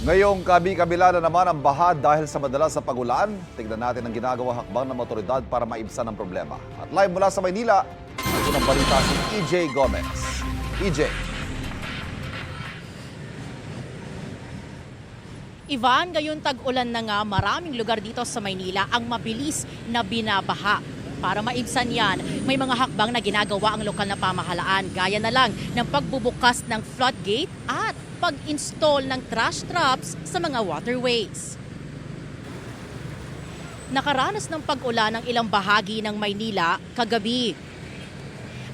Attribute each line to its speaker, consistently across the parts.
Speaker 1: Ngayong kabi-kabila na naman ang baha dahil sa madalas sa pagulan. Tignan natin ang ginagawa hakbang ng otoridad para maibsan ang problema. At live mula sa Maynila, ito ang balita si EJ Gomez. EJ.
Speaker 2: Ivan, ngayon tag-ulan na nga, maraming lugar dito sa Maynila ang mabilis na binabaha. Para maibsan yan, may mga hakbang na ginagawa ang lokal na pamahalaan, gaya na lang ng pagbubukas ng floodgate at pag-install ng trash traps sa mga waterways. Nakaranas ng pag-ulan ng ilang bahagi ng Maynila kagabi.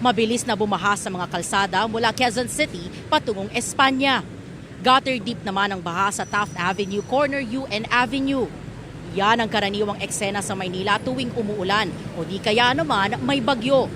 Speaker 2: Mabilis na bumaha sa mga kalsada mula Quezon City patungong Espanya. Gutter deep naman ang baha sa Taft Avenue, corner UN Avenue. Yan ang karaniwang eksena sa Maynila tuwing umuulan o di kaya naman may bagyo.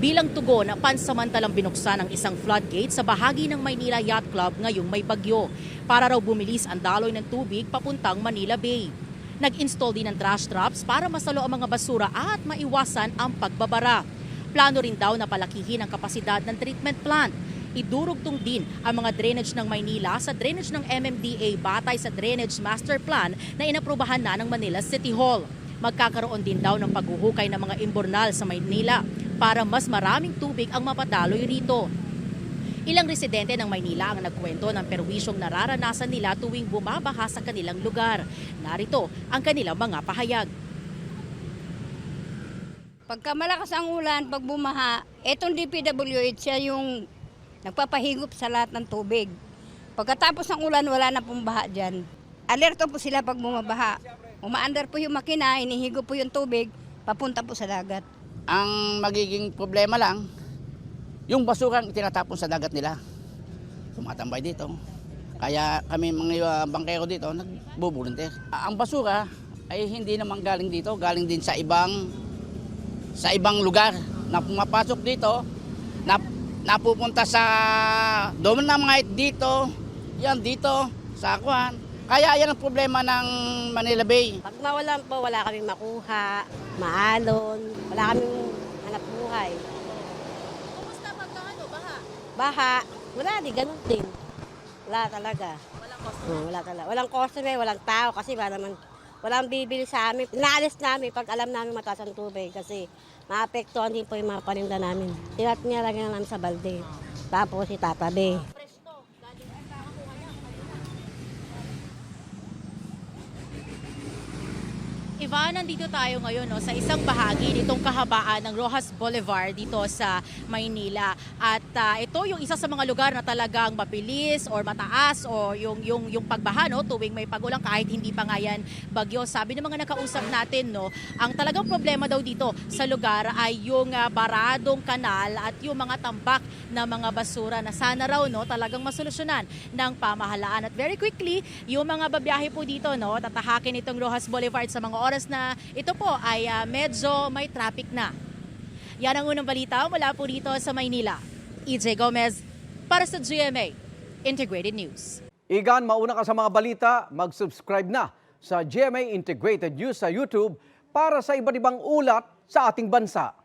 Speaker 2: Bilang tugon, pansamantalang binuksan ang isang floodgate sa bahagi ng Maynila Yacht Club ngayong may bagyo para raw bumilis ang daloy ng tubig papuntang Manila Bay. Nag-install din ng trash traps para masalo ang mga basura at maiwasan ang pagbabara. Plano rin daw na palakihin ang kapasidad ng treatment plant. Idurugtong din ang mga drainage ng Maynila sa drainage ng MMDA batay sa Drainage Master Plan na inaprubahan na ng Manila City Hall. Magkakaroon din daw ng paghuhukay ng mga imburnal sa Maynila para mas maraming tubig ang mapadaloy rito. Ilang residente ng Maynila ang nagkwento ng perwisyong nararanasan nila tuwing bumabaha sa kanilang lugar. Narito ang kanilang mga pahayag.
Speaker 3: Pagka malakas ang ulan, pag bumaha, etong DPWH siya yung nagpapahigop sa lahat ng tubig. Pagkatapos ng ulan, wala na pong baha dyan. Alerto po sila pag bumabaha. Umaandar po yung makina, inihigop po yung tubig, papunta po sa dagat.
Speaker 4: Ang magiging problema lang, yung basurang itinatapon sa dagat nila. Tumatambay dito. Kaya kami mga bangkero dito, nagbo-volunteer. Ang basura ay hindi naman galing dito, galing din sa ibang lugar na pumapasok dito, napupunta sa doon na mga dito, yan dito, sa Akuan. Kaya yan ang problema ng Manila Bay.
Speaker 5: Pag mawalan po, wala kaming makuha, maalon, wala kaming hanap buhay.
Speaker 2: Kumusta pagkaano, baha?
Speaker 5: Baha, wala di, ganun din. Wala talaga.
Speaker 2: Walang customer.
Speaker 5: Wala talaga. Walang customer, walang tao kasi walang bibili sa amin. Inaalis namin pag alam namin mataas ang tubig kasi maapektuhan din po yung mga paninda namin. Nilalagyan na namin sa balde. Tapos itatabi.
Speaker 2: Ivan, nandito tayo ngayon sa isang bahagi nitong kahabaan ng Rojas Boulevard dito sa Maynila. At ito yung isa sa mga lugar na talagang mabilis or mataas o yung pagbaha tuwing may pagulan kahit hindi pa nga yan bagyo. Sabi ng mga nakausap natin, ang talagang problema daw dito sa lugar ay yung baradong kanal at yung mga tambak na mga basura na sana raw talagang masolusyonan ng pamahalaan. At very quickly, yung mga babiyahe po dito tatahakin itong Rojas Boulevard sa mga oras na ito po ay medyo may traffic na. Yan ang unang balita mula po dito sa Maynila. EJ Gomez para sa GMA Integrated News.
Speaker 6: Igan, mauna ka sa mga balita, mag-subscribe na sa GMA Integrated News sa YouTube para sa iba't ibang ulat sa ating bansa.